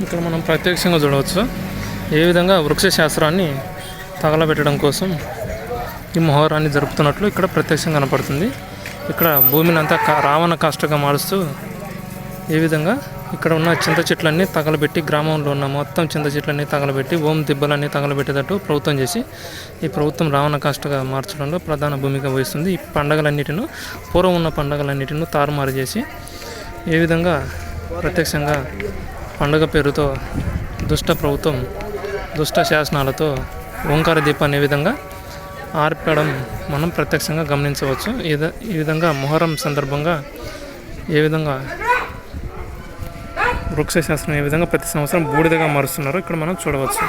ఇక్కడ మనం ప్రత్యక్షంగా చూడవచ్చు ఏ విధంగా వృక్ష శాస్త్రాన్ని తగలబెట్టడం కోసం ఈ మొహరాన్ని జరుపుతున్నట్లు ఇక్కడ ప్రత్యక్షంగా కనపడుతుంది. ఇక్కడ భూమిని అంతా రావణ కాష్టగా మారుస్తూ ఏ విధంగా ఇక్కడ ఉన్న చింత చెట్లన్నీ తగలబెట్టి, గ్రామంలో ఉన్న మొత్తం చింత చెట్లన్నీ తగలబెట్టి, ఓం దిబ్బలన్నీ తగలబెట్టేటట్టు ప్రభుత్వం చేసి ఈ ప్రభుత్వం రావణ కాష్టగా మార్చడంలో ప్రధాన భూమిక వహిస్తుంది. ఈ పండగలన్నిటిని, పూర్వం ఉన్న పండగలన్నిటిని తారుమారు చేసి ఏ విధంగా ప్రత్యక్షంగా పండుగ పేరుతో దుష్ట ప్రభుత్వం దుష్ట శాసనాలతో ఓంకార దీపాన్ని ఏ విధంగా ఆర్పడం మనం ప్రత్యక్షంగా గమనించవచ్చు. ఈ విధంగా మొహరం సందర్భంగా ఏ విధంగా వృక్ష శాస్త్రం ఏ విధంగా ప్రతి సంవత్సరం బూడిదగా మారుస్తున్నారో ఇక్కడ మనం చూడవచ్చు.